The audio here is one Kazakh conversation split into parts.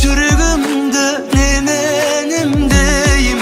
Жүрегімді неменем деймін.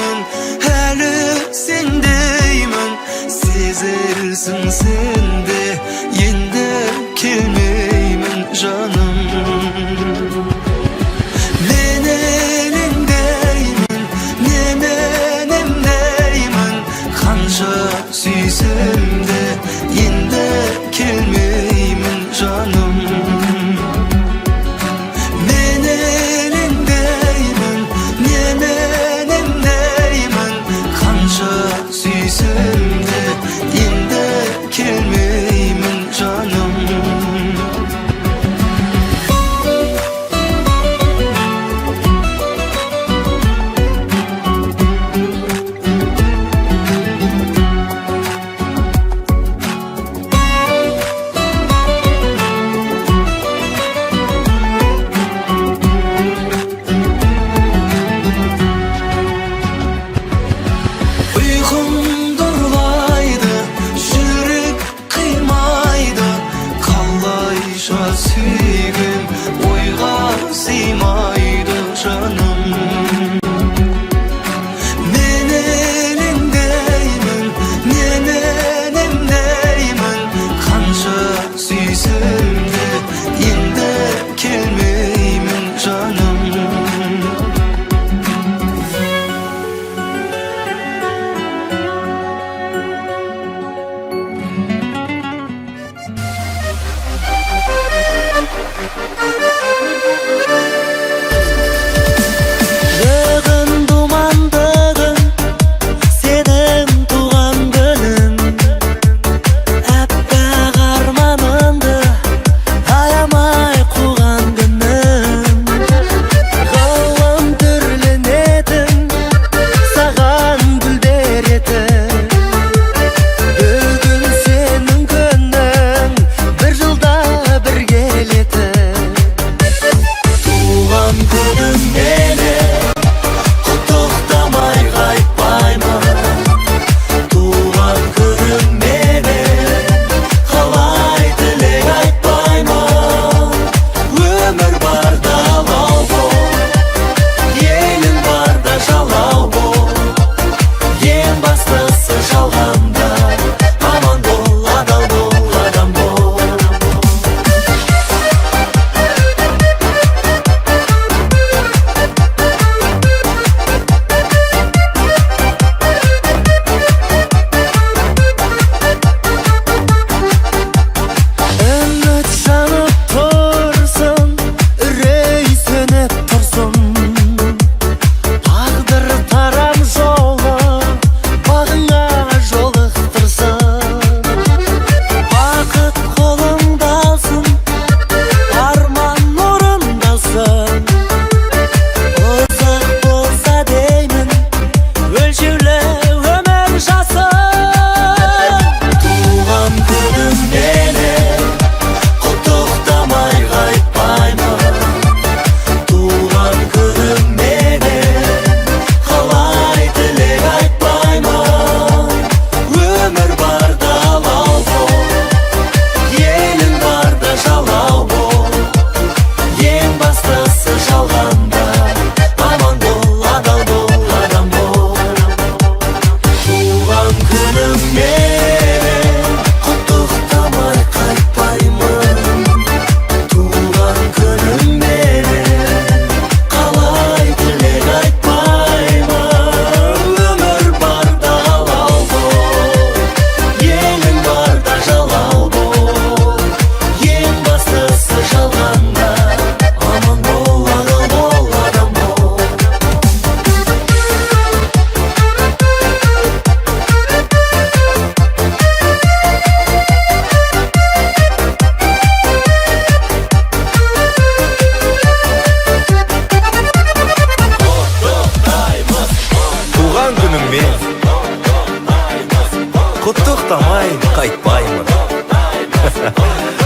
тоқтамай қайтпаймын.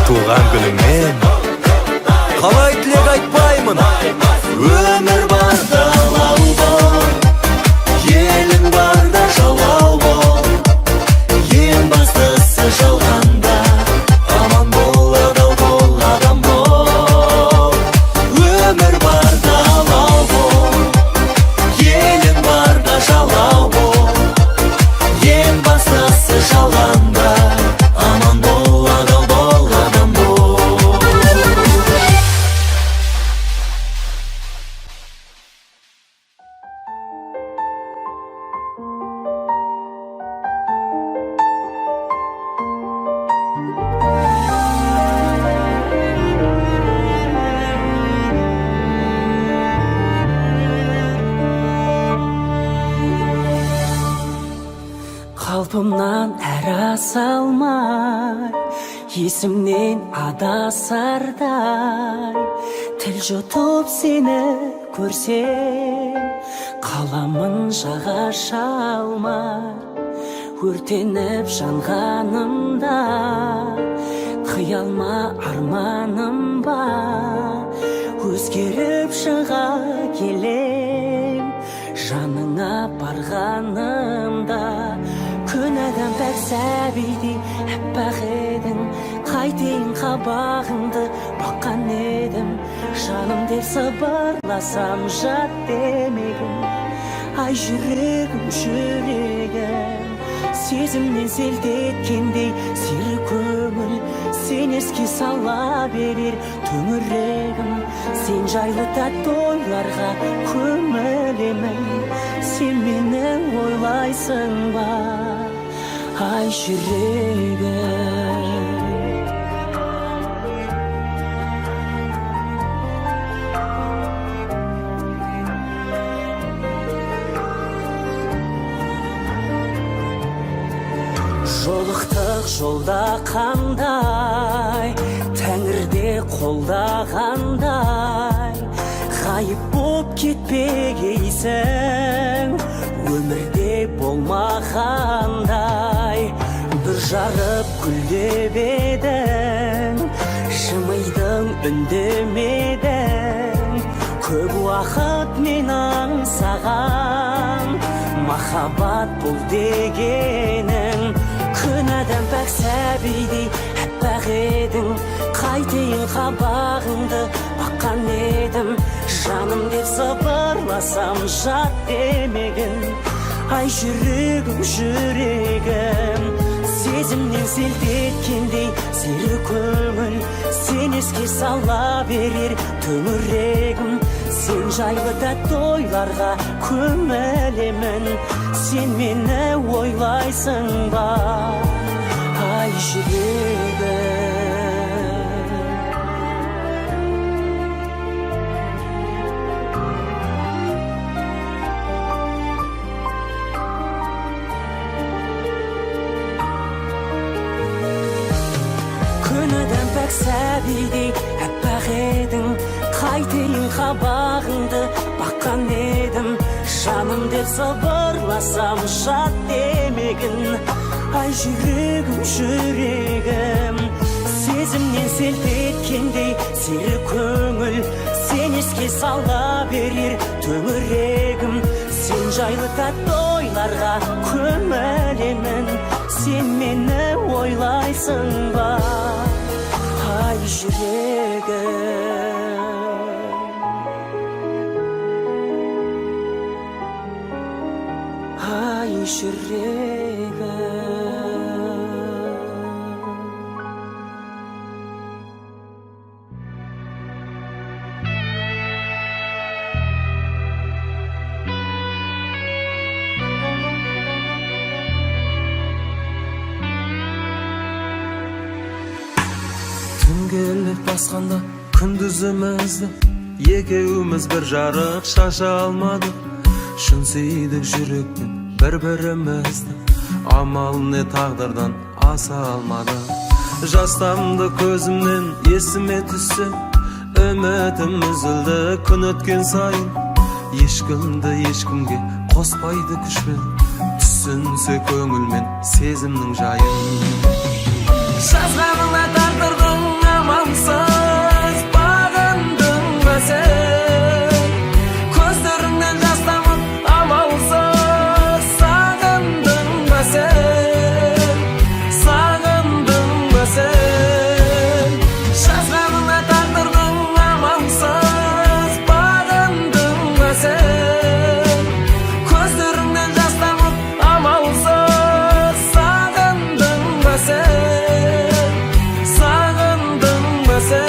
Туған күніңмен қалай тілек айтпаймын. Өмір барда алау бол, елің барда жалау бол. Ең бастысы жалғанда аман бол, адал бол, адам бол. Өмір барда алау бол, елің барда жалау бол. Ең бастысы жалғанда аман бол, адал бол, адам бол. Қалпымнан әра салмай, есімнен адасардай, тіл жұтып сені көрсем, қаламын жаға шалмай, өртеніп жанғанымда, қиялма арманым бар, өзгеріп шыға келем, жаныңа барғанымда. Күн адам бәк сәбидей әппақ едің, қайтейін қабағыңды баққан едім. Жаным деп сыбырласам жат демегім, ай жүрегім, жүрегім. Сезімнен селт еткендей сері көңіл, сен еске сала берер төңірегім. Сен жайлы тәтті ойларға көмілемін, сен мені ойлайсың ба, ай жүрегім. Жолықтық жолда қандай, тәңірде қолдағандай, ғайып боп кетпегейсің, өмірде болмағандай. Бір жарып күлдеп едің, жымидың үндемедің. Көп уақыт мен аңсаған махаббат бұл дегенің. Күн адам бәк сәбидей әппақ едің, қайтейін қабағыңды баққан едім. Жаным деп сыбырласам жат демегін, ай жүрегім, жүрегім. Сезімнен селт еткендей сері көңіл, сен еске сала берер төңірегім. Сен жайлы тәтті ойларға көмілемін, сен мені ойлайсың ба, ай жүрегім. Күн адам бәк сәбидей әппақ едің, қайтейін қабағыңды баққан едім. Жаным деп сыбырласам жат демегін, ай жүрегім, жүрегім. Сезімнен селт еткендей сері көңіл, сен еске сала берер төңірегім. Сен жайлы тәтті ойларға көмілемін, сен мені ойлайсың ба, ай жүрегім. Ай жүрегім. Түн келіп басқанда күндізімізді, екеуміз бір жарық шаша алмадық. Шын сүйдік жүректен бір-бірімізді, амал не тағдырдан аса алмадық. Жастамды көзімнен есіме түссе, үмітім үзілді күн өткен сайын. Ешкімді ешкімге қоспайды күшпен, түс түсінсе көңілмен сезімнің жайын. Жазғаныңа тағдырдың амалсыз бағындың ба сен? Көздеріңнен жас тамып амалсыз сағындың ба сен? Сағындың ба сен? Жазғаныңа тағдырдың амалсыз бағындың ба сен? Көздеріңнен жас тамып амалсыз сағындың ба сен? Сағындың ба сен?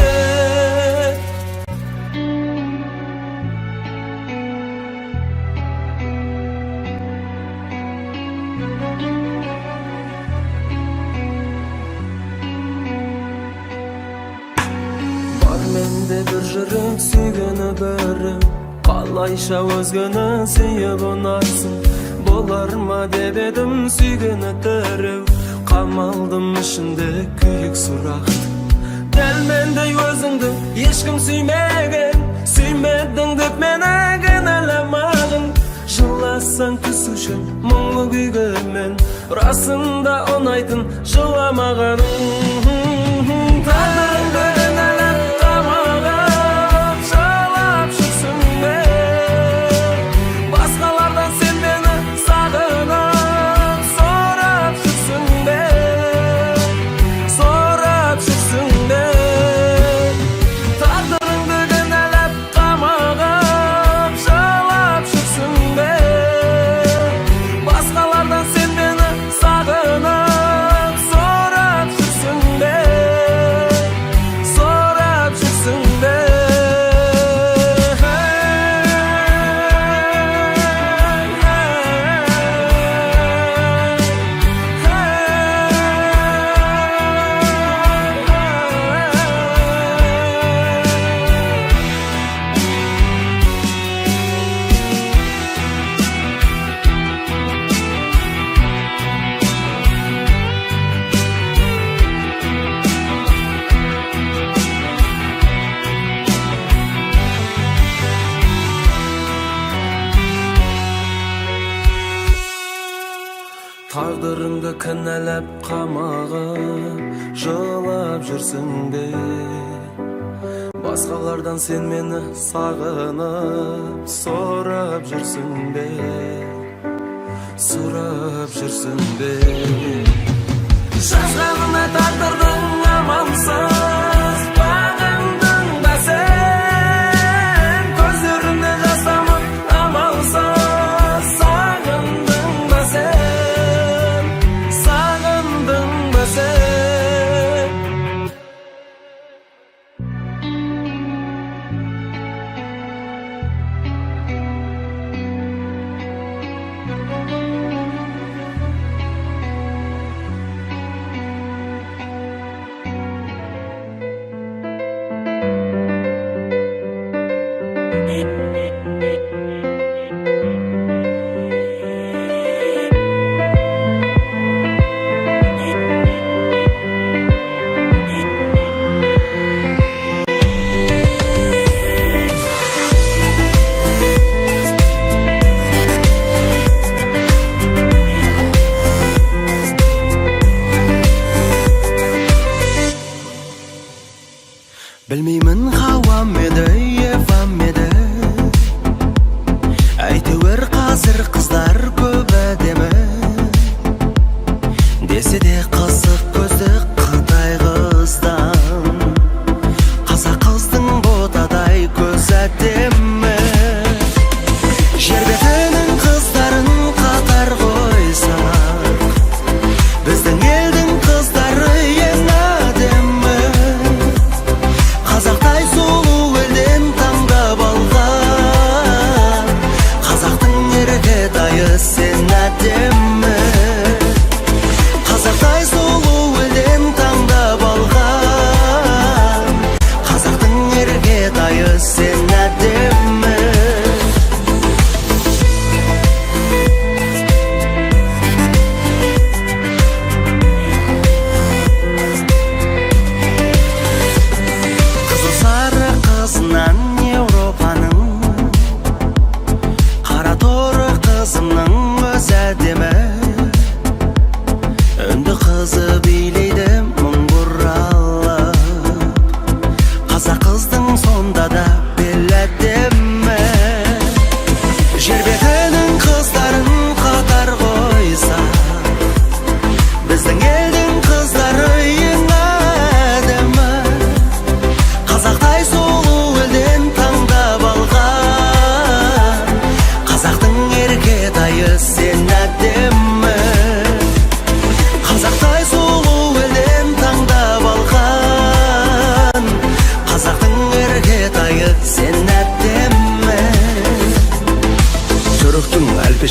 Бар менде бір жүрек сүйгені біреу, қалайша өзгені сүйіп ұнарсың? Болар ма деп едім сүйгені тіреу, қамалдым ішінде күйік сұрақты. Дәл мендей өзіңді ешкім сүймеген, сүймедің деп мені кінәламағын. Жыласаң түсуші мұңлы күйге мен, расында ұнайтын жыламағаның. Тағдырыңды кінәлап қамалап жылап жүрсің бе? Басқалардан сен мені сағынып сорап жүрсің бе? Сорап жүрсің бе? Тағдырыңды кінәлап қамалап жылап жүрсің бе? Басқалардан сен мені сағынып сорап жүрсің бе? Сорап жүрсің бе? Тағдырыңды кінәлап қамағып жылап жүрсің бе? Басқалардан сен мені сағынып сорап жүрсің бе? Сорап жүрсің бе? Жазғаныңа тағдырдың амалсыз бағындың ба сен? Көздеріңнен жас тамып амалсыз сағындың ба сен? Сағындың ба сен? Білмеймін хауам еді, евам еді, әйтеуір қазір қыздар көп әдемі. Десе де қызық көзді қытай қыздан, қазақ қыздың ботадай көз әдемі. Жер бетінің қыздарын қатар қойсақ, біздің елдің қыздары ең әдемі. Қазақтай сұлу елден таңдап алған, қазақтың еркетайы сен әдемі. Қазақтай сұлу елден таңдап алған, қазақтың еркетайы сен әдемі. Қызынан Европаның, қара торы қызымның өз әдемі.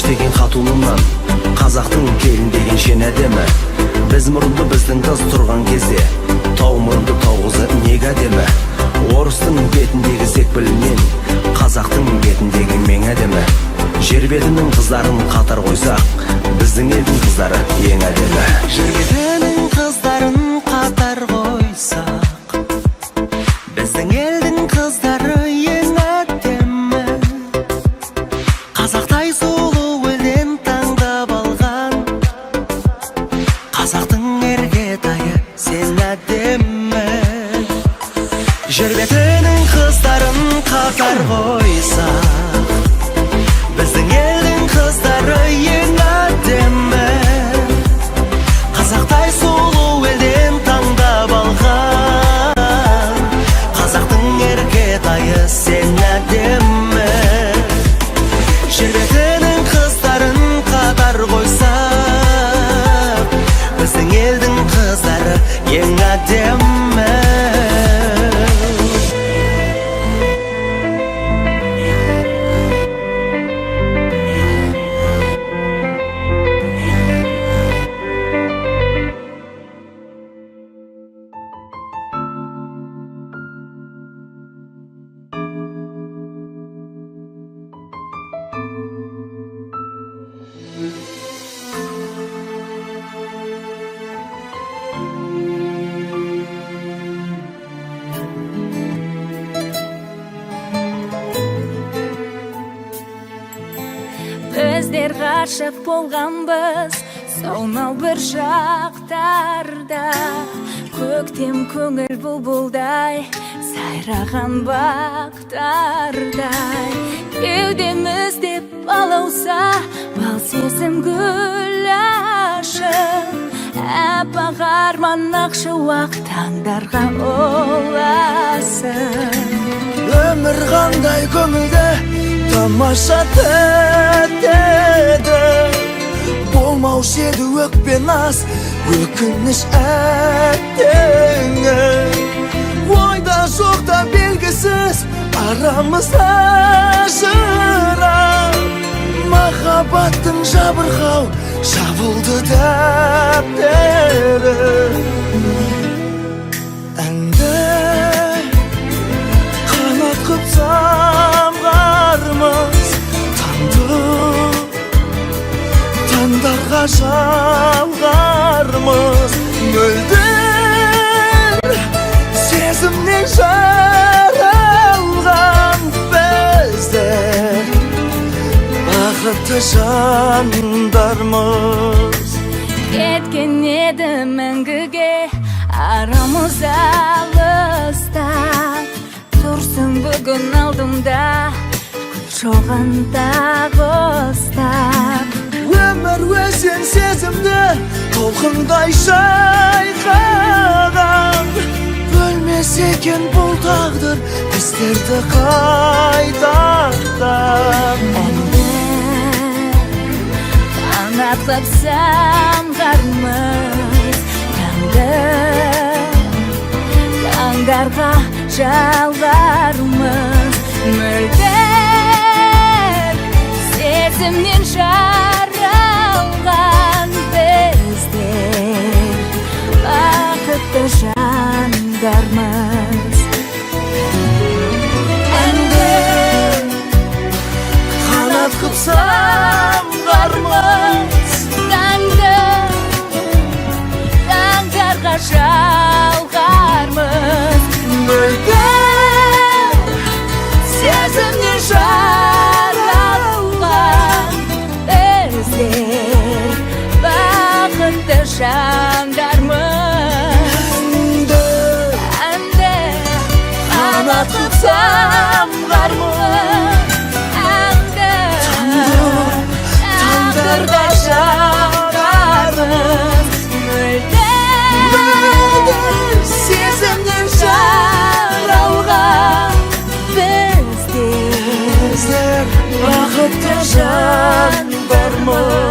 деген хатунымнан қазақтың келін деген шен әдемі. Біз мұрынды біздің қыз тұрған кезде тау мұрынды тау қызы неге әдемі. Орыстың бетіндегі секпілінен қазақтың бетіндегі мен әдемі. Жер бетінің қыздарын қатар қойсақ, біздің елдің қыздары ең әдемі. Жер бетінің қыздарын қатар қойсақ, біздің елдің қыздары ең әдемі. Қазақтай сұлу елден таңдап алған, қазақтың іргетайы сен әдемі. Жер бетінің қыздарын қатар қойсақ, біздің елдің қыздары ең әдемі. Қазақтай сұлу елден таңдап алған, қазақтың іргетайы сен әдемі. Жер бетінің қыздарын қатар қойсақ, біздің елдің қыздары ең әдемі. Біздер ғашық болғанбыз сонау бір шақтарда, көктем көңіл бұлбұлдай сайраған бақтардай. Кеудемізде балауса бал сезім гүл ашып, аппақ арман ақшуақ таңдарға оласың. Өмір қандай көңілді тамаша тәттеді, болмаушы еді өкпе наз, өкініш әттеңі. Ойда жоқта белгісіз арамызда жырау, махаббаттың жабырқау жабылды дәптері. Әнді қанат қып самғармыз, таңдарға жалғармыз. Мөлдір сезімнен жаралған біздер бақытты жандармыз. Кеткен еді мәңгіге арамыз алыстап, тұрсың бүгін алдымда жоғанда ұстап. Өмір өзен сезімді толқындай шайқаған, бөлмес екен бұл тағдыр біздерді қайтардан. Әнді қанаттап самғармыз, таңдарға жалғармыз. Мөлдір сезімнен жаралған біздер бақытты жандармыз. Әнді қанат қып самғармыз, таңдарға жалғармыз. мөлдір сезімнен жаралған біздер бақытты жандармыз. Әнді қанат қып самғармыз, таңдарға жалғармыз. мөлдір сезімнен жаралған біздер бақытты жандармыз.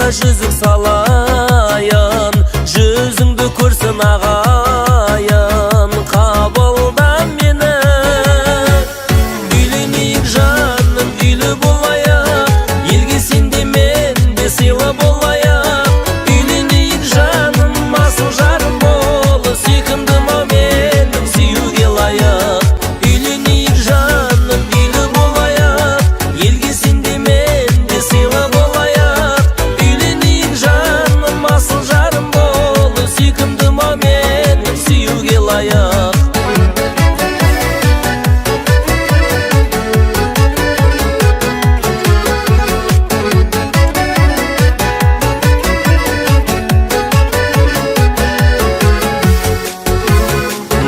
жүзік салайын, жүзіңді көрсін ағайын, қабылда мені. Үйленейік жаным, үйлі болайық, елге сен де мен де сыйлы болайық. Үйленейік жаным, асыл жарым бол, сүйкімдім ау менің сүюге лайық. Үйленейік жаным, үйлі болайық, елге сен де мен де сыйлы болайық. Үйленейік жаным, асыл жарым бол, сүйкімдім ау менің сүюге лайық.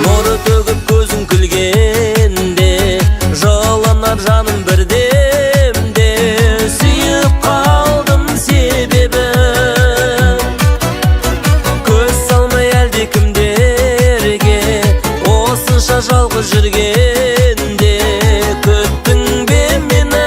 Нұры төгіп көзің күлгенде, жылынар жаным бірдемде. Сүйіп қалдым себебі, көз салмай әлде кімдерге, осынша жалғыз жүргенде. Күттің бе мені?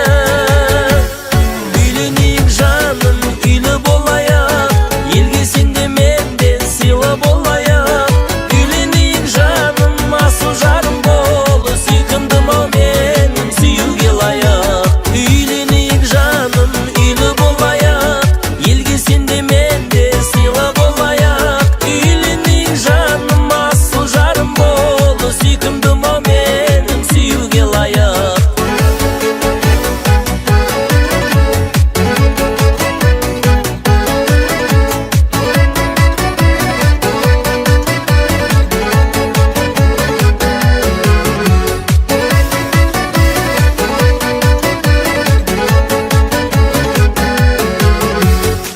Үйленейік жаным, үйлі болайық, елге сен де мен де сыйлы болайық. Үйленейік жаным, асыл жарым бол, сүйкімдім ау менің сүюге лайық. Үйленейік жаным, үйлі болайық, елге сен де мен де сыйлы болайық. Үйленейік жаным, асыл жарым бол, сүйкімдім ау менің сүюге лайық.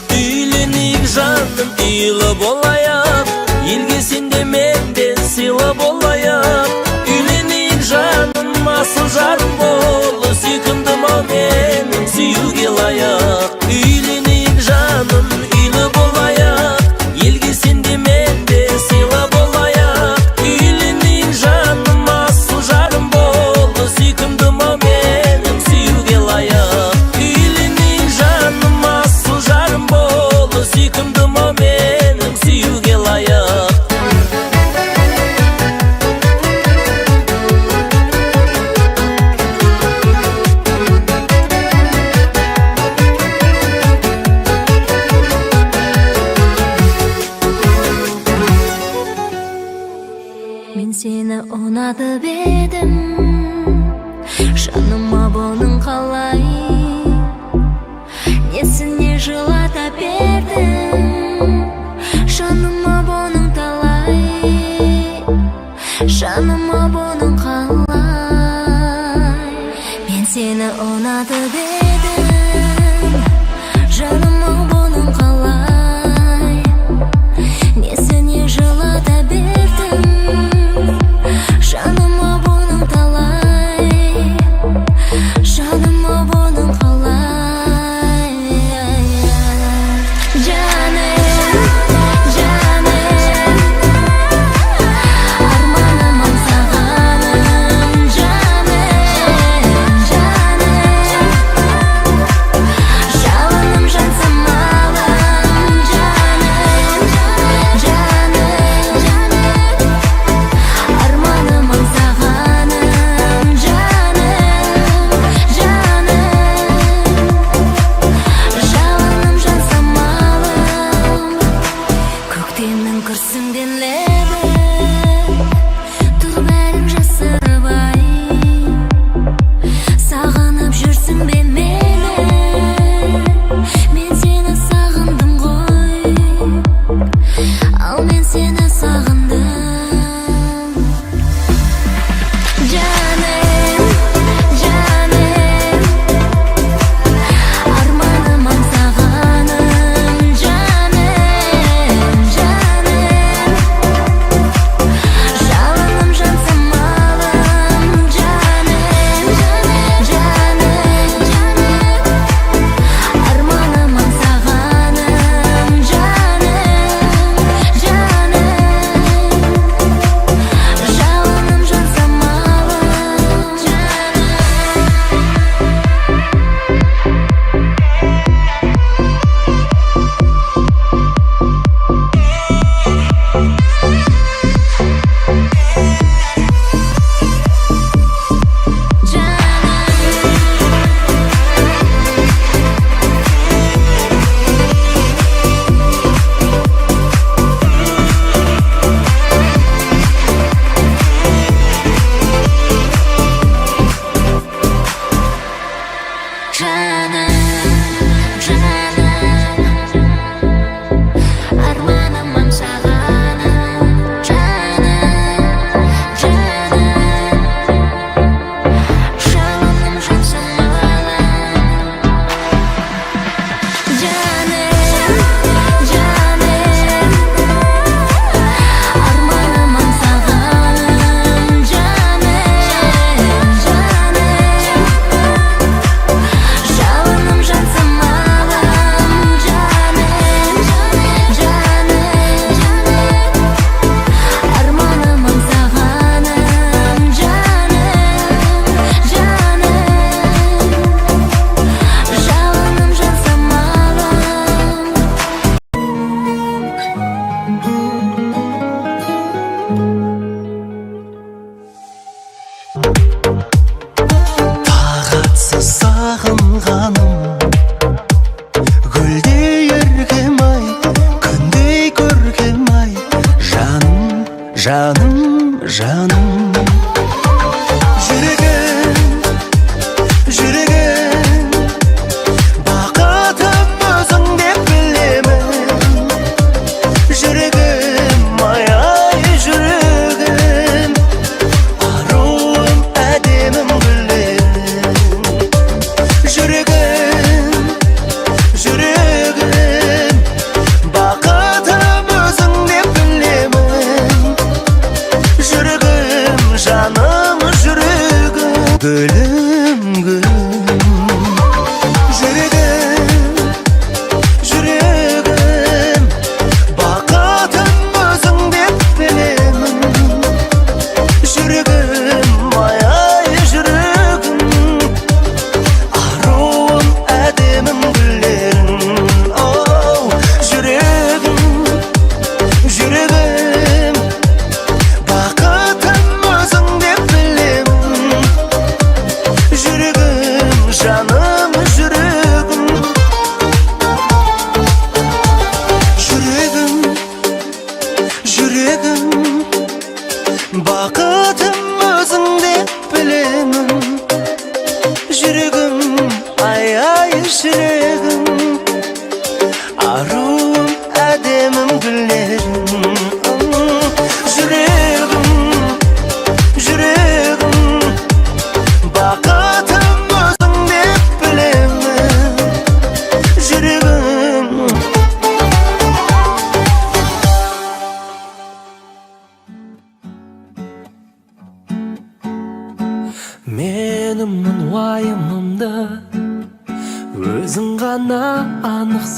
Үйленейік жаным, үйлі болайық, елге сен де мен де сыйлы болайық. Үйленейік жаным, асыл жарым бол, сүйкімдім ау менің сүюге лайық. Үйленейік жаным, үйлі болайық, елге сен де мен де сыйлы болайық. Үйленейік жаным, асыл жарым бол, сүйкімдім ау менің сүюге лайық. Үйленейік жаным, асыл жарым бол, сүйкімдім ау менің сүюге лайық. Мен сені ұнатып едім, жаныма бұның қалай, несіне жылата бердің, жаныма бұның талай, жаныма бұның қалай. Мен сені ұнатып едім, жаныма бұның қалай, несіне жылата бердің, жаныма бұның талай, жаныма бұның қалай. Жаным, жаным, арманым аңсағаным. Жаным, жаным,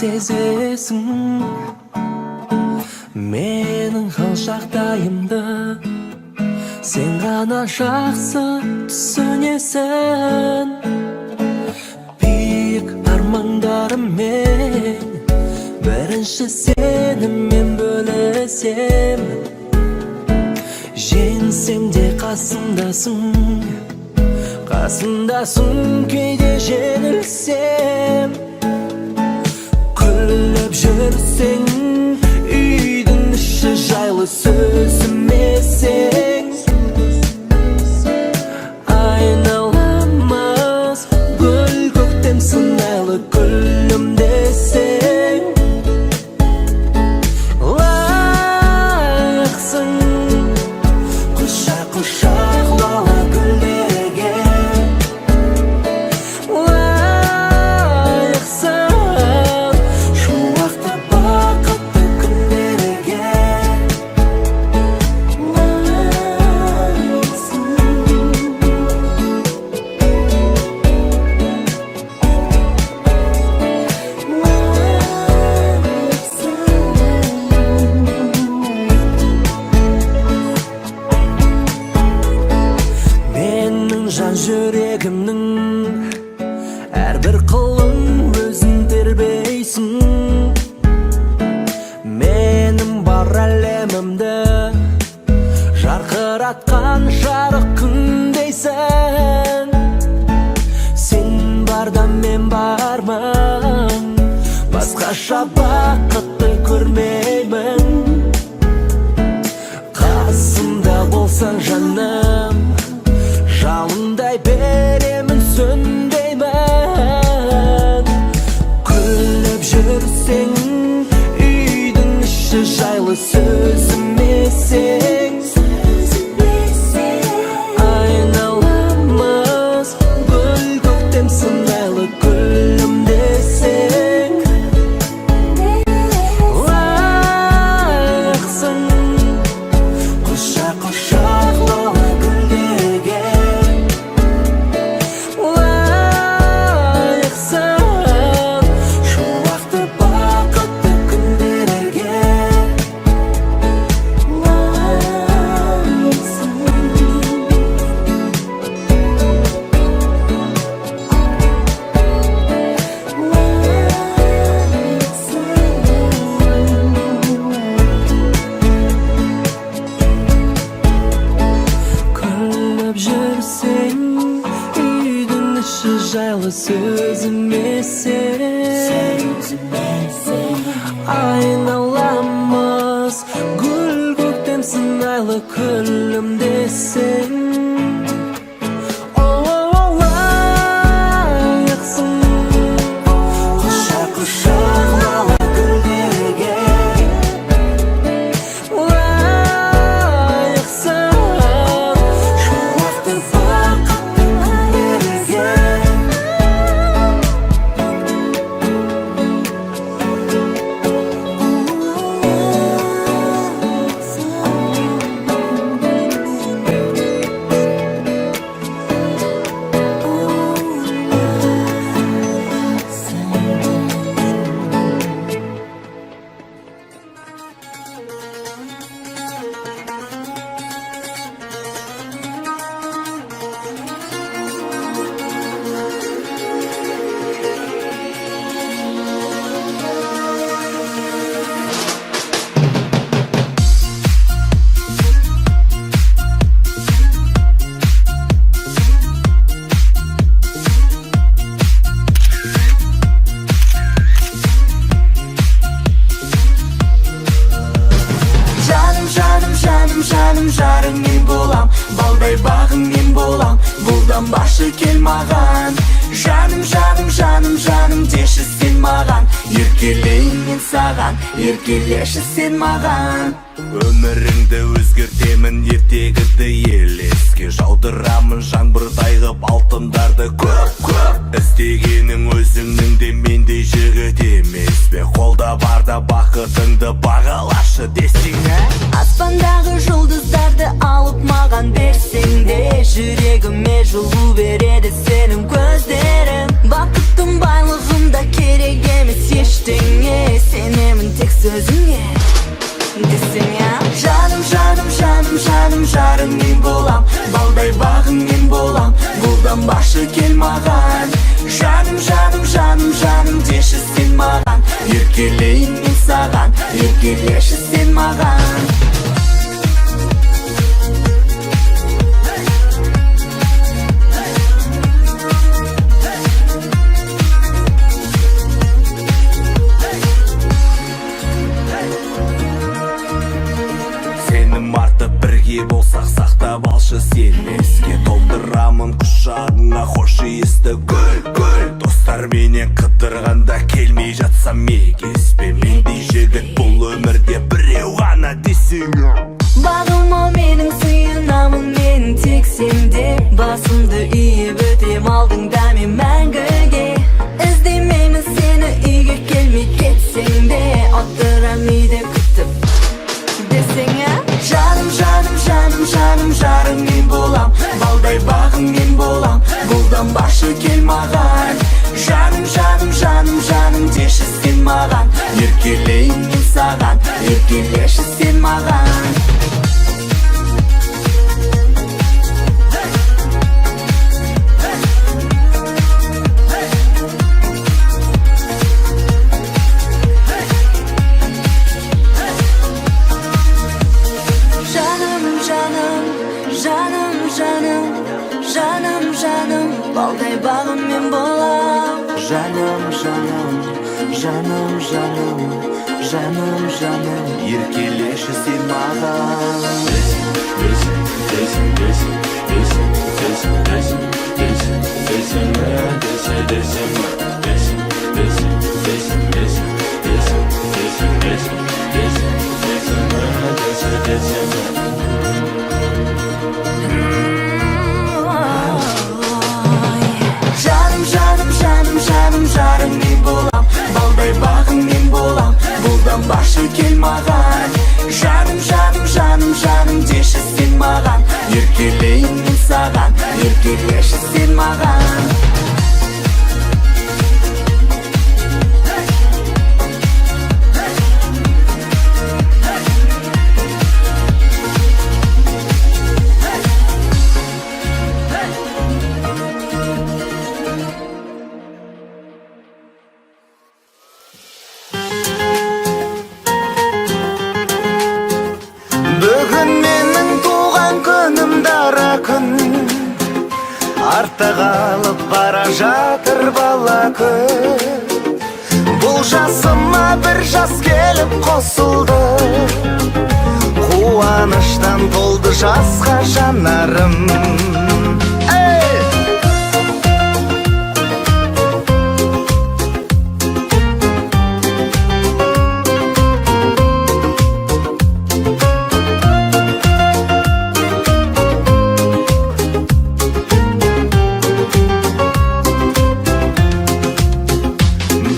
сезесің, менің қал жағдайымды сен ғана жақсы түсінесің. Биік армандарыммен бірінші сенімен бөлесем, жеңсем де қасымдасың, кейде жеңілсем. Күліп жүрсең, үйдің іші жайлы сөзімесең, айналамыз гүл көктем сынайлы күлімдесең. Лайықсың құшақ лала гүлдерге, лайықсың шуақты бақытты күндерге. Менің жан жүрегімнің әрбір қылың өзін тербейсің. Менің бар әлемімді жарқыратқан жарық күндейсің. Сен барда мен бармын, басқаша бақытты көрмеймін. Қасымда болсаң жаным, жалындай беремін, сөнбеймін. Күліп жүрсең, үйдің іші жайлы сөзімесең, айналамыз гүл көктем сынайлы күлімдесең. Лайықсың құшақ лала гүлдерге, лайықсың шуақты бақытты күндерге. Күліп жүрсең, үйдің іші жайлы сөзімесең, айналамыз гүл көктем сынайлы күлімдесең. Лайықсың құшақ лала гүлдерге, лайықсың шуақты бақытты күндерге. Жаным жарың мен болам, балдай бағың мен болам, бұлдан башы кел маған. Жаным деші сен маған, еркелейін мен саған, еркелеші сен маған. Өміріңді өзгертемін, ертегіді елеске жаудырамын, жаңбырдай ғып алтындарды көп. Істегенің өзіңнің де мендей жігіт емес пе? Қолда барда бақытыңды бағалашы десең, аспандағы жұлдыздарды алып маған берсең де, жүрегіме жылу береді сенің көздерің. Бақыттың байлығында керек емес ештеңе. сенемін тек сөзіңе десең я. Жаным, жаным, жаным, жаным, жарың мен болам, балдай бағың мен болам, бұлдан башы кел маған. Жаным, жаным, жаным, жаным, деші сен маған, еркелейін мен саған, еркелеші сен маған. Сенім артып бірге болсақ сақтап алшы сен еске. Толтырамын құшағыңа хош иісті гүл, гүл. Достар менен қыдырғанда келмей жатсам егеспе. Мендей жігіт бұл өмірде біреу ғана десең. Бағым о менің сүйінамын мен тек сенде, басымды үйіп өтем алдыңда мен мәңгіге. Іздемеймін сені үйге келмей кетсең де, отырам үйде күтіп десең я. Жаным, жаным, жаным, жаным, жарың мен болам, балдай бағың мен болам, бұлдан башы кел маған. Жаным, жаным, жаным, жаным, деші сен маған, еркелейін мен саған, еркелеші сен маған. Жаным, жаным, балдай бағым мен болам. Жаным, жаным, жаным, жаным, жаным, жаным, еркелеші сен маған. Жаным, жаным, жаным, жаным, жарың мен болам, балдай бағың мен болам, бұлдан башы кел маған. Жаным, жаным, жаным, жаным, деші сен маған, еркелейін мен саған, еркелеші сен маған. Бүгін менің туған күнім дара күн, артта қалып бара жатыр бала күн. Бұл жасыма бір жас келіп қосылды, қуаныштан толды жасқа жанарым.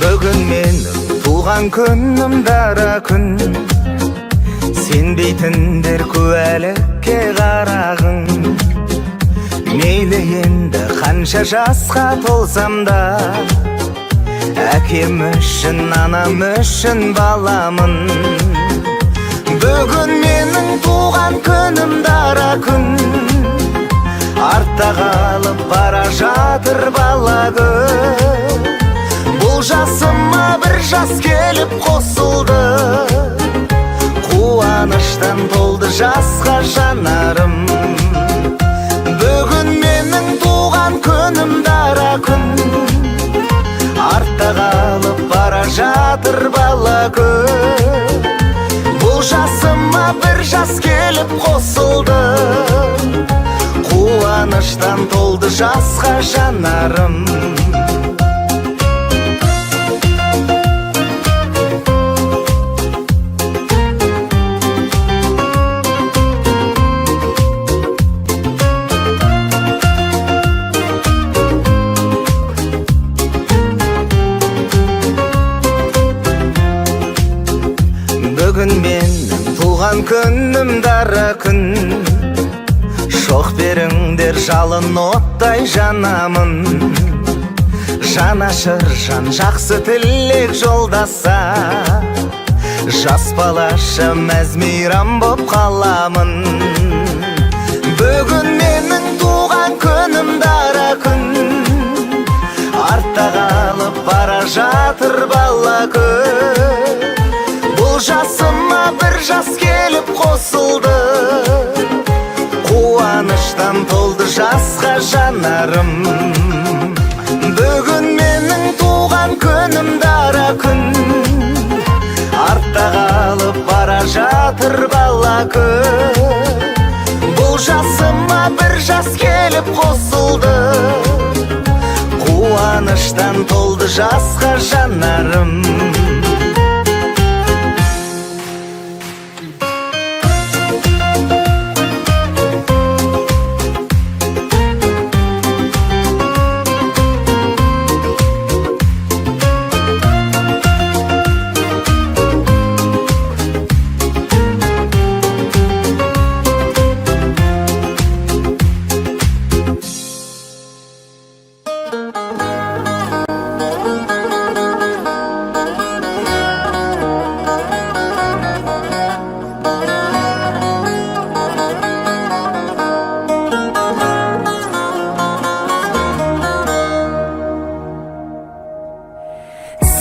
Бүгін менің туған күнім дара күн, сенбейтіндер куәлікке қарағың. Мейлі енді қанша жасқа толсам да, әкем үшін, анам үшін баламын. Бүгін менің туған күнім дара күн, артта қалып бара жатыр бала күн. Бұл жасыма бір жас келіп қосылды, қуаныштан толды жасқа жанарым. Бүгін менің туған күнім дара күн, артта қалып бара жатыр бала күн. Бұл жасыма бір жас келіп қосылды, қуаныштан толды жасқа жанарым. Бүгін менің туған күнім дара күн, шоқ беріңдер жалын оттай жанамын. Жанашыр жан жақсы тілек жолдаса, жас балаша мәз мейрам боп қаламын. Бүгін менің туған күнім дара күн, артта қалып бара жатыр бала күн. Бұл жасыма бір жас келіп қосылды, қуаныштан толды жасқа жанарым. Бүгін менің туған күнім дара күн, артта қалып бара жатыр бала күн. Бұл жасыма бір жас келіп қосылды, қуаныштан толды жасқа жанарым.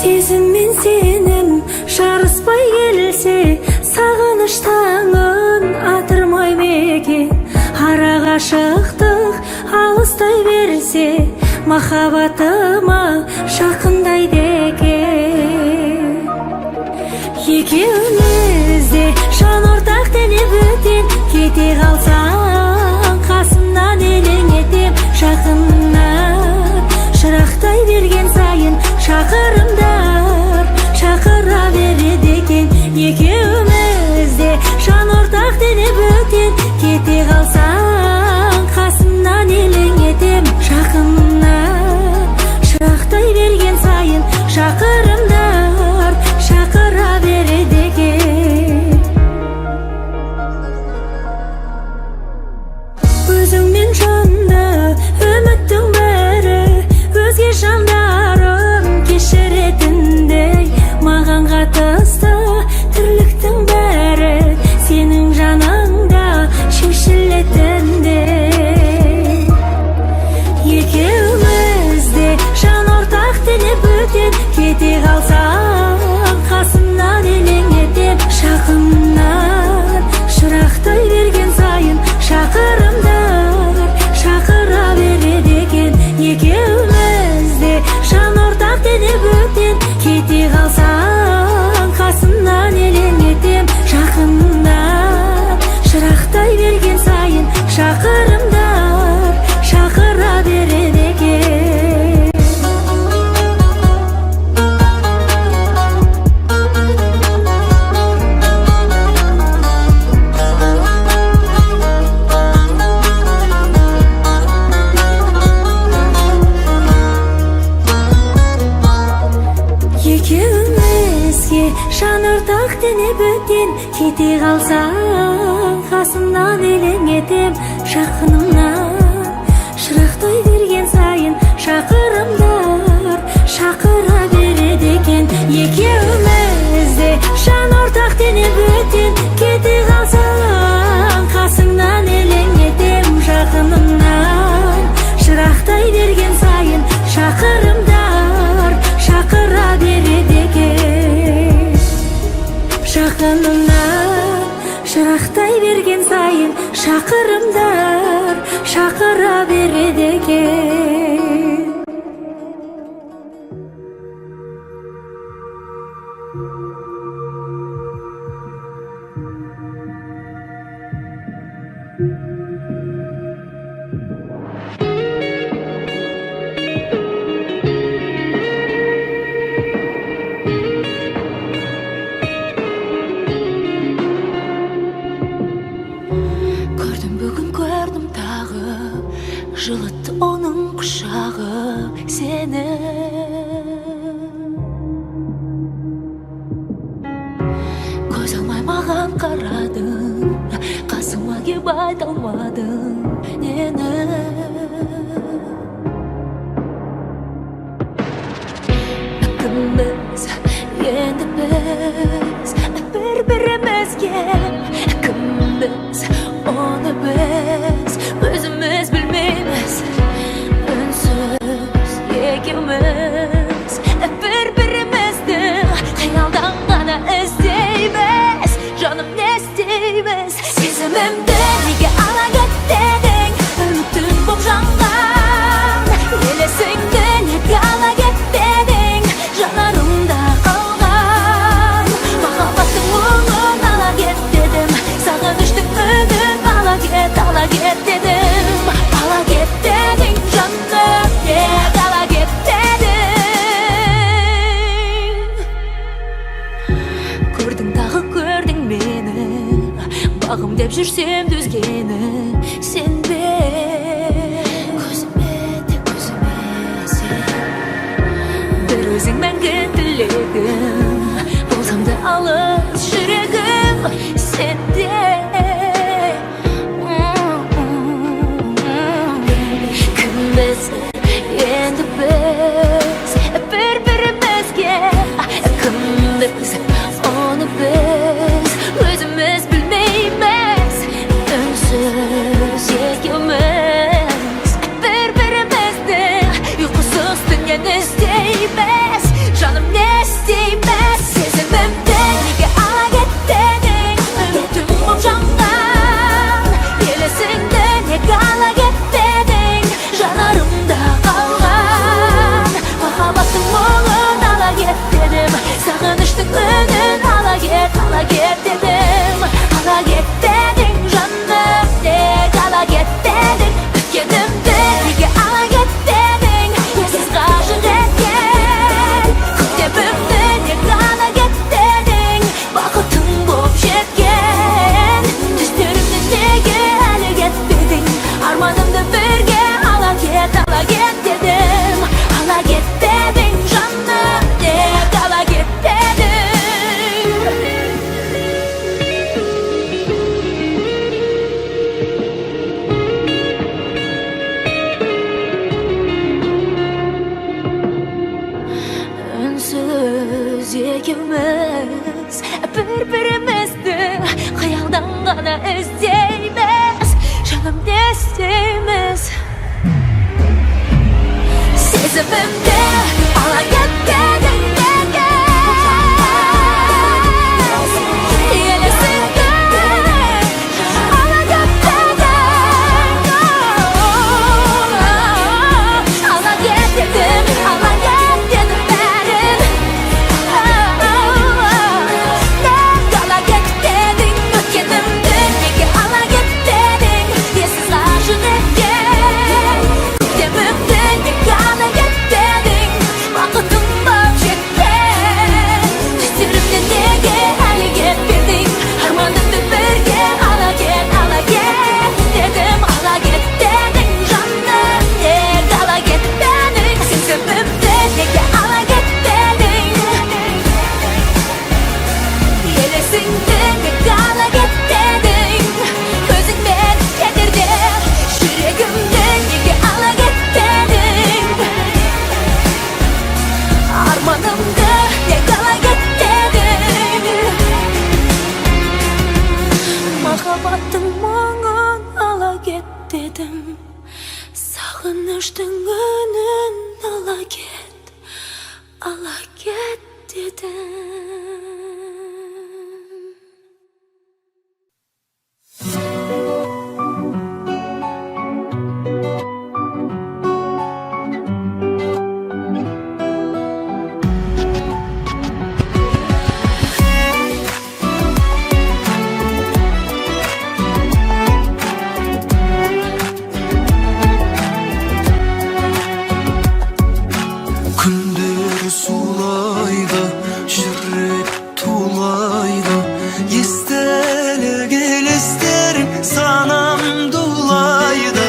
Сезім мен сенім жарыспай келсе, сағыныш таңын атырмай мекен. Ара ғашықтық алыстай берсе, махаббатыма жақындайды екен. Екеуміз де жан ортақ деніп өтен, кете қалсаң қасымнан елең етем. Жақыннан шырақтай берген сайын шақырымдар шақыра береді екен. Екеуміз де жан ортақ деніп өтен, кете қалсаң қасымнан елең етем. Жақыннан шырақтай берген сайын шақырымдар шақыра береді екен. Өзіңмен жанды үміттің бәрі, өзге жандарым кешіретіндей. Маған қатысты тірліктің бәрі сенің жаныңда шешілетіндей. Екеуміз де жан ортақ деніп өтен, кете қалсаң қасымнан елең етем. Жақыннан шырақтай берген сайын шақырымдар шақыра береді екен. Екеуміз де жан ортақ деніп өтен, кете қалсаң қасымнан елең етем. Жақыннан шырақтай берген сайын шақырымдар шақыра береді екен. Екеумізге жан ортақ деніп өтен, кете қалсаң қасымнан елең етем. Жақынымнан шырақтай берген сайын шақырымдар шақыра береді екен. Екеуміз де жан ортақ деніп өтен, кете қалсаң қасымнан елең етем. Жақынымнан шырақтай берген сайын шақырымдар шақыра береді екен. Жақынымнан шырақтай берген сайын шақырымдар шақыра береді екен. Көрдім бүгін көрдім тағы, жылытты оның құшағы сені. Көз алмай маған қарадың, қасыма кеп айта алмадың нені. Ikimiz, енді біз Көрдің тағы көрдің мені, бағым деп жүрсем дүзгені сенбе. Көзіме тек көзіме сен, бір өзің мәңгі тілегім, болсам да алыс жүрегім сенде. Кім білсін енді біз бір-бірімізге, кім білсін оны біз өзіміз білмейміз. Үнсіз екеуміз бір-бірімізді ұйқысыз түннен іздейміз. Жаным не істейміз, сезімімді неге ала кеттің? Үмітім боп жанған елесіңді неге ала кеттің? Жанарымда қалған махаббаттың мұңын ала кет дедім, сағыныштың үнін ала кет дедім. Ала кет дедің жаным, неге ала кет дедің? Өткенімді неге ала кет дедің? Есіз ғашық еткен көктемімді неге ала кет дедің? Бақытым боп жеткен түстерімді неге әлі кетпедің? Арманымды бірге ала кет дедім. Ала кет дедің жаным, неге ала кет дедің? Үнсіз екеуміз бір-бірімізді қиялдан ғана іздейміз. Жаным не істейміз, сезімімді ала кет дедің неге? Елесіңді ала кет дедің. Ала кет дедім, ала кет дедім бәрін. Неге ала кет дедің? Өткенімді неге ала кет дедің? Есіз ғашық еткен көктемімді неге ала кет дедің? Бақытым боп жеткен түстерімді неге әлі кетпедің? Арманымды бірге ала кет дедім. Ала кет дедің жаным, неге ала кет дедің? Сезімімді неге ала кет дедің? Елесіңді неге ала кет дедің? Көзіңмен кетерде жүрегімді неге ала кет дедің? Арманымды неге ала кет дедің? Махаббаттың мұңын ала кет дедім, сағыныштың үнін ала кет дедім. Күндер сулайды, жүрек тулайды, естелік елестерің санамды улайды.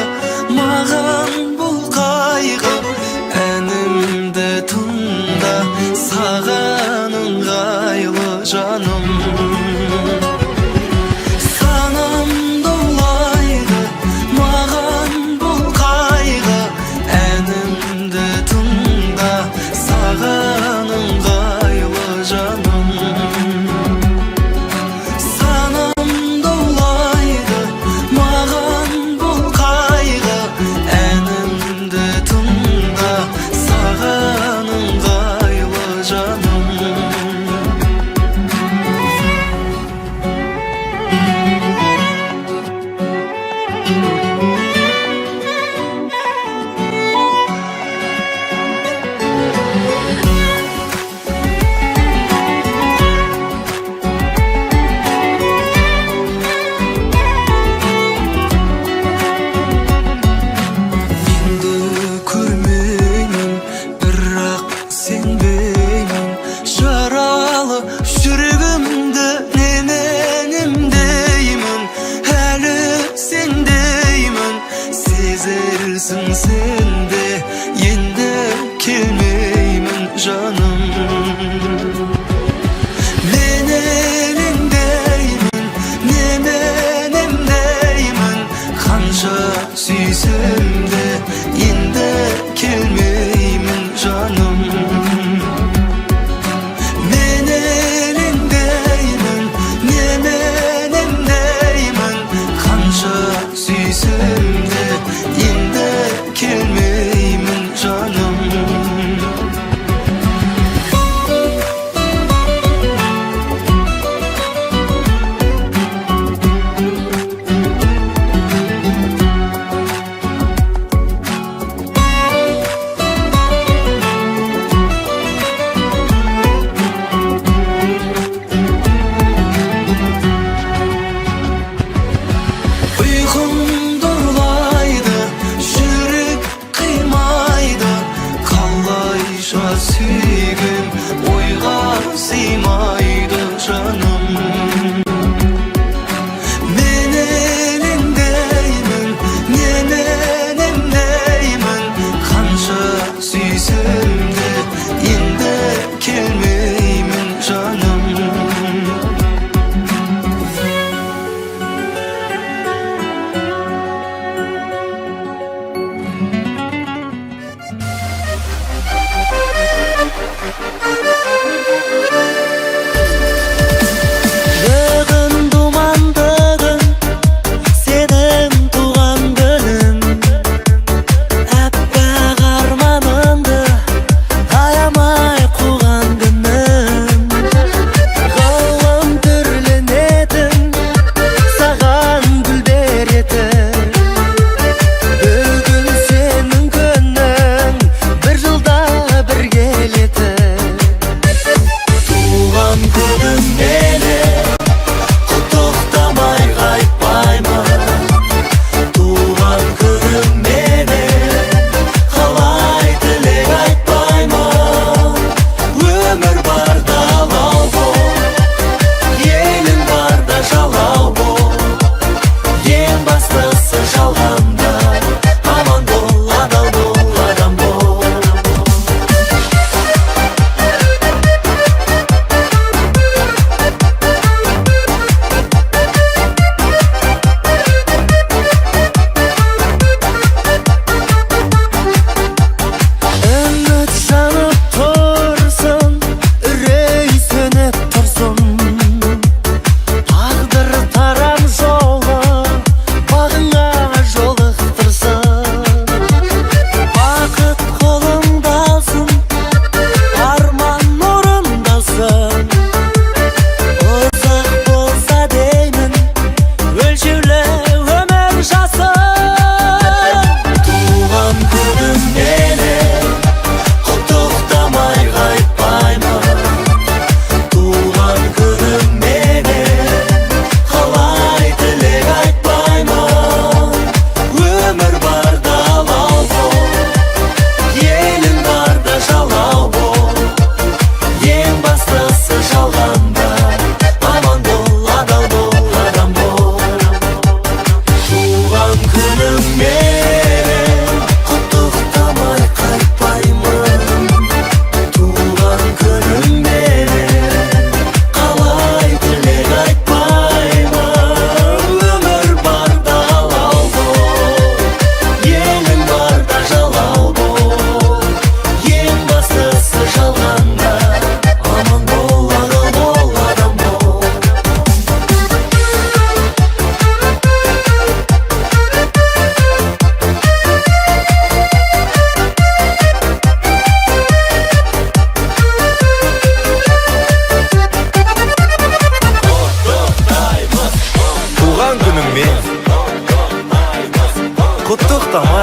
Маған бұл қайғы әнімді тыңда, саған ыңғайлы жаным. Санамды улайды, маған бұл қайғы әнімді тыңда, саған ыңғайлы жаным. Санамды улайды, маған бұл қайғы әнімді тыңда, саған ыңғайлы жаным.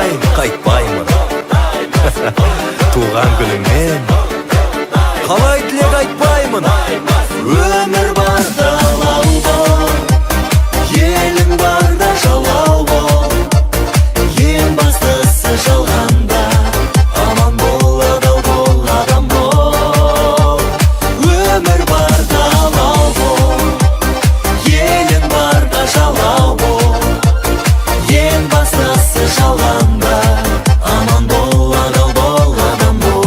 қайтпаймын туған күніңмен қалай тілек айтпаймын өмір барда алау бол елің барда жалау бол ең бастысы жалғанда аман бол адал бол адам бол өмір барда алау бол елің барда жалау бол ең бастысы жалғанда аман бол адал бол адам бол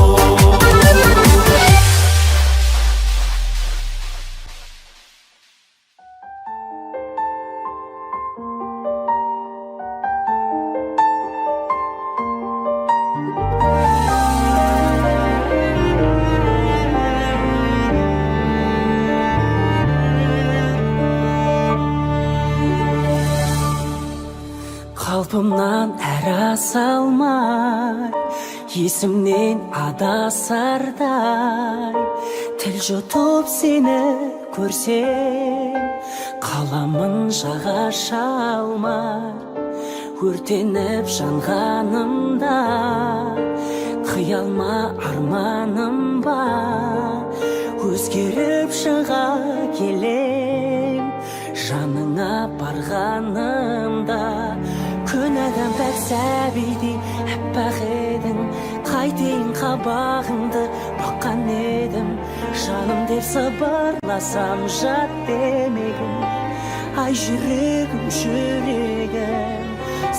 Қалпымнан әр салмай есімнен адасардай тіл жұтып сені көрсем қаламын жаға шалмай өртеніп жанғанымда қиялма арманым бар өзгеріп шыға келем жаныңа барғанымда күн адам пәк сәбидей әппақ едің қайтейін қабағыңды баққан едім жаным деп сыбырласам жат демегін ай жүрегім жүрегім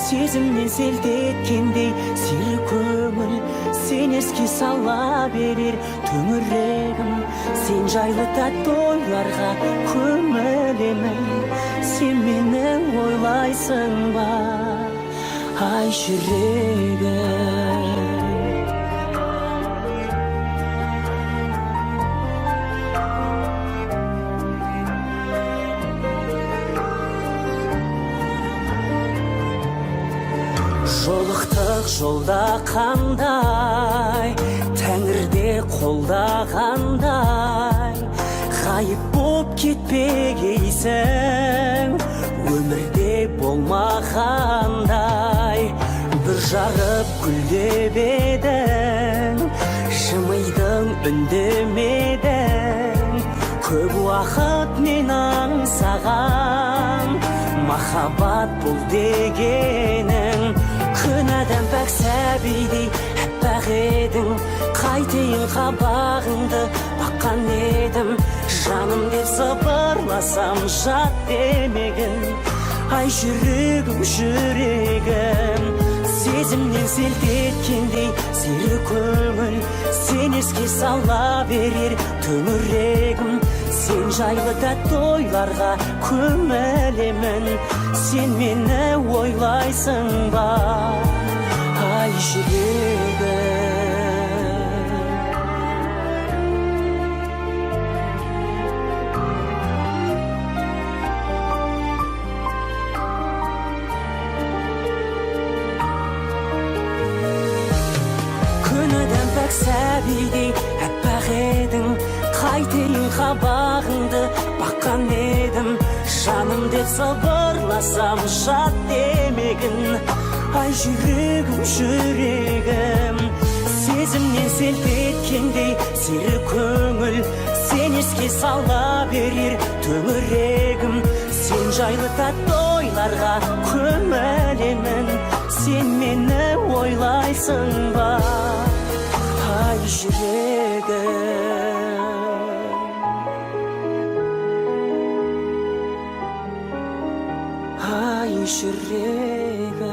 сезімнен селт еткендей сері көңіл сен еске сала берер төңірегім сен жайлы тәтті ойларға көмілемін сен мені ойлайсың ба ай жүрегім жолықтық жолда қандай тәңірде қолдағандай ғайып боп кетпегейсің өмірде болмағандай бір жарып гүлдеп едің жымидың үндемедің көп уақыт мен аңсаған махаббат бұл дегенің күн адам пәк сәбидей әппақ едің қайтейін қабағыңды баққан едім жаным деп сыбырласам жат демегін ай жүрегім жүрегім сезімнен селт еткендей сері көңіл сен еске сала берер төңірегім сен жайлы тәтті ойларға көмілемін сен мені ойлайсың ба ай жүрегім күн адам пәк сәбидей әппақ едің қайтейін қабағыңды баққан едім жаным деп сыбырласам жат демегін ай жүрегім жүрегім сезімнен селт еткендей сері көңіл сен еске сала берер төңірегім сен жайлы тәтті ойларға көмілемін сен мені ойлайсың ба ай жүрегім ай жүрегім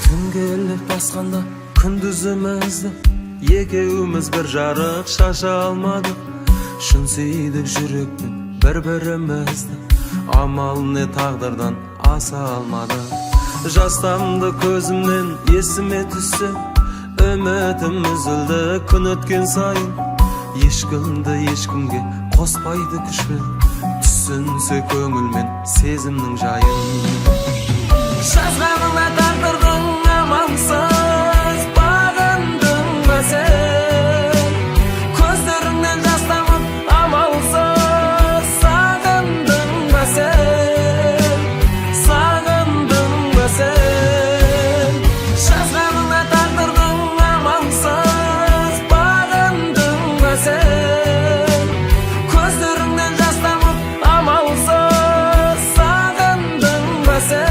түн келіп басқанда күндізімізді екеуміз бір жарық шаша алмадық шын сүйдік жүрекпен бір-бірімізді амал не тағдырдан аса алмадық жастамды көзімнен есіме түссе үмітім үзілді күн өткен сайын ешкімді ешкімге қоспайды күшпен түс түсінсе көңілмен сезімнің жайын. Жазғаныңа тағдырдың амансыз бағындың ба сен? Көздеріңнен жас тамып амалсыз сағындың ба сен? Сағындың ба сен? Жазғаныңа тағдырдың амансыз бағындың ба сен? Көздеріңнен жас тамып амалсыз сағындың ба сен?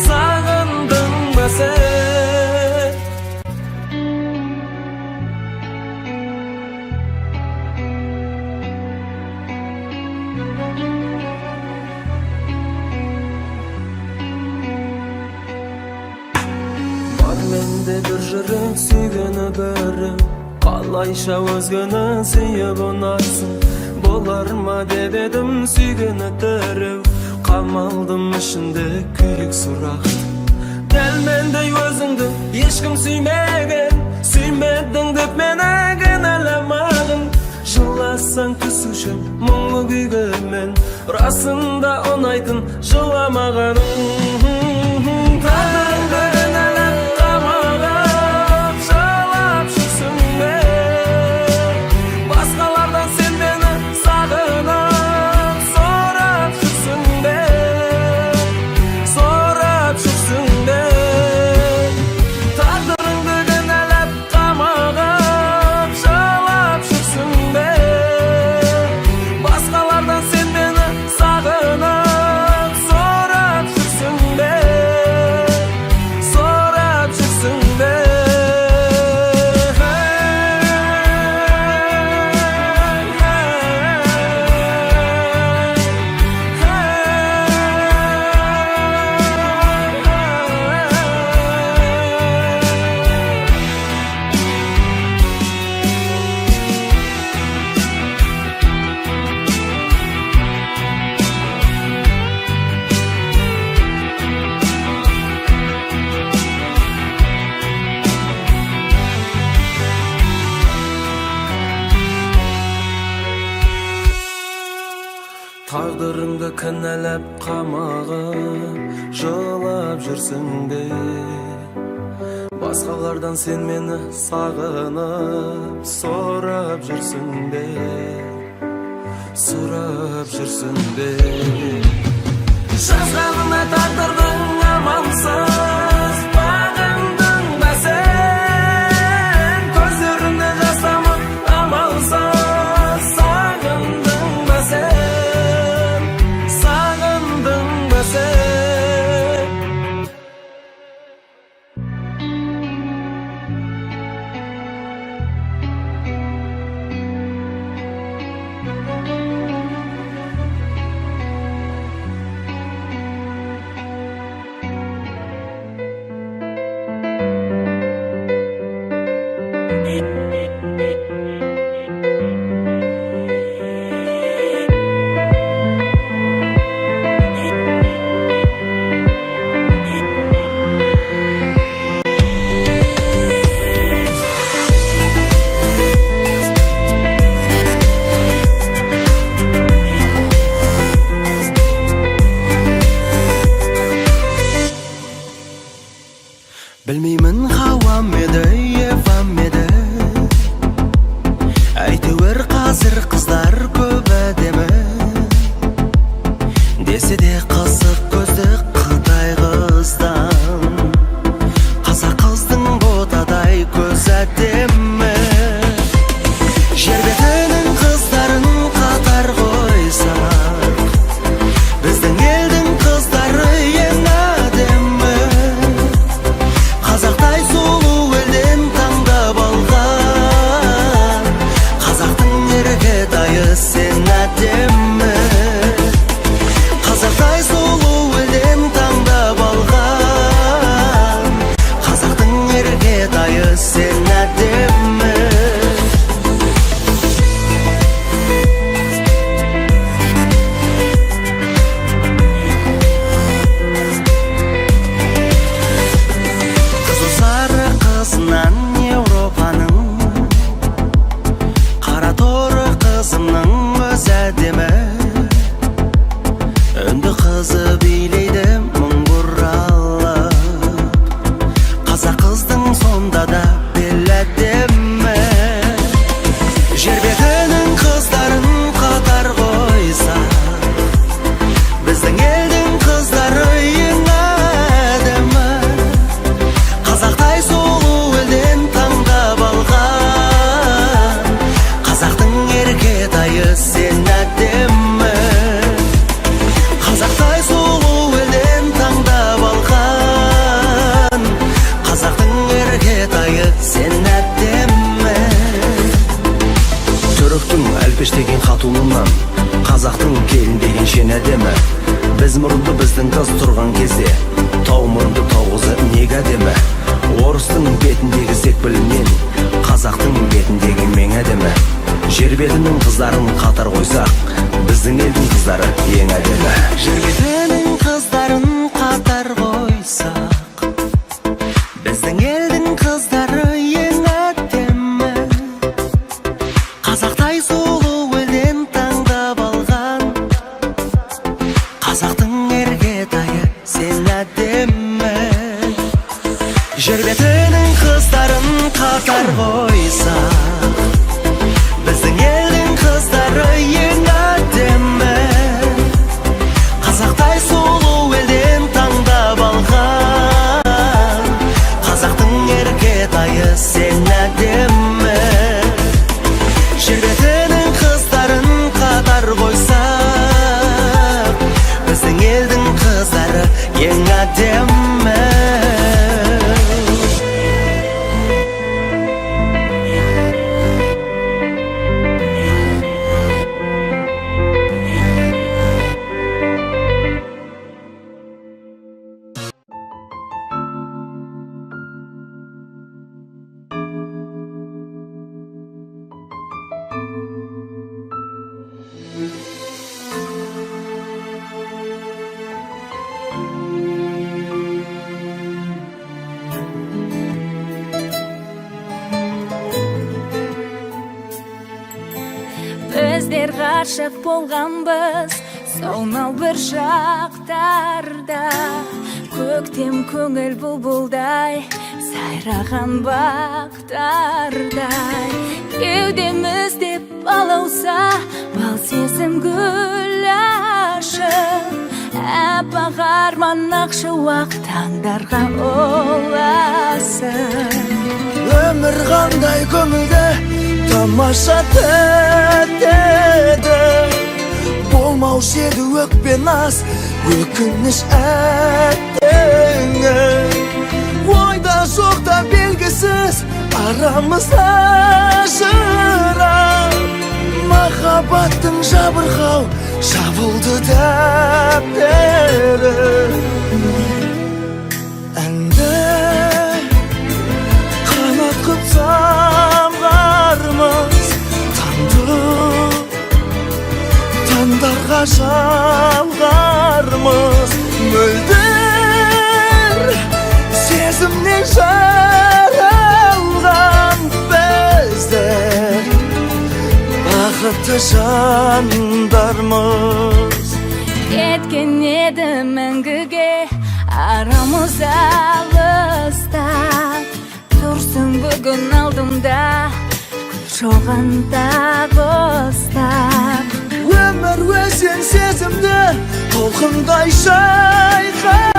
Сағындың ба сен? Бар менде бір жүрек сүйгені бірі, қалайша өзгені сүйіп ұнайсың. Болар ма деп едім сүйгені тіреу, қамалдым ішінде күйік сұрақты. Дәл мендей өзіңді ешкім сүймеген, сүймедің деп мені кінәламағын. Жыласаң түсуші мұңлы күйге мен, расында ұнайтын жыламағаның. Тағдырыңды кінәлап қамалап жылап жүрсің бе? Басқалардан сен мені сағынып сорап жүрсің бе? Сорап жүрсің бе? Тағдырыңды кінәлап қамалап жылап жүрсің бе? Басқалардан сен мені сағынып сорап жүрсің бе? Сорап жүрсің бе? Тағдырыңды кінәлап қамағып жылап жүрсің бе? Басқалардан сен мені сағынып сорап жүрсің бе? Сорап жүрсің бе? Жазғаныңа тағдырдың амансыз бағындың ба сен? Көздеріңнен жас тамып амалсыз сағындың ба сен? Сағындың ба сен? Білмеймін хауам еді, евам еді, әйтеуір қазір қыздар көп әдемі. Десе де қызық көзді қытай қыздан, қазақ қыздың ботадай көз әдемі. Жер бетінің қыздарын қатар қойсақ, біздің елдің қыздары ең әдемі. Қазақтай сұлу елден таңдап алған, қазақтың іргетайы сен. Өріктің әлпештеген қатулынан қазақтың келін деген шен әдемі. Біз мұрынды біздің қыз тұрған кезде тау мұрынды тау қызы неге әдемі. Орыстың бетіндегі секпілінен қазақтың бетіндегі мен әдемі. Жер бетінің қыздарын қатар қойсақ, біздің елдің қыздары ең әдемі. Жер бетінің қыздарын қатар қойсақ, біздің елдің қыздары ең әдемі. Қазақтай сұлу елден таңдап алған, қазақтың іргетайы сен әдемі. Жер бетінің қыздарын қатар қойсақ, біздің елдің қыздары ең әдемі. Қазақтай сұлу елден таңдап алған, қазақтың іргетайы сен әдемі. Жер бетінің қыздарын қатар қойсақ, біздің елдің қыздары ең әдемі. Біздер ғашық болғанбыз сонау бір шақтарда. Көктем көңіл бұлбұлдай сайраған бақтардай. Кеудемізде балауса бал сезім гүл ашып, аппақ арман ақшы уақ таңдарға оласың. Өмір қандай көңілді, тамаша тәттеді. Болмаушы еді өкпе наз, өкініш әттеңі. Ойда жоқта белгісіз арамызда жырау, махаббаттың жабырқау жабылды дәптері. Әнді қанат қып самғармыз, таңдарға жалғармыз. Мөлдір сезімнен жаралған біздер бақытты жандармыз. Кеткен еді мәңгіге арамыз алыста, тұрсың бүгін алдымда жоғанда қостап. Өмір өзен сезімді толқындай шайқаған,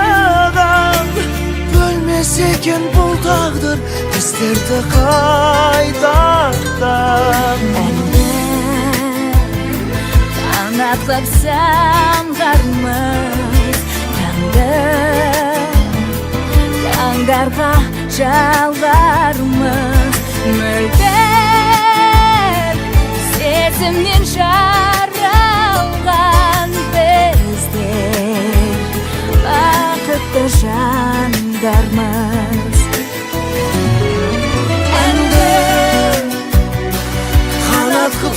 бөлмес екен бұл тағдыр біздерді қайтардан. Қанат қып самғармыз таңдарға жалғармыз. Мөлдір сезімнен жаралған біздер бақытты жандармыз. Әнді қанат қып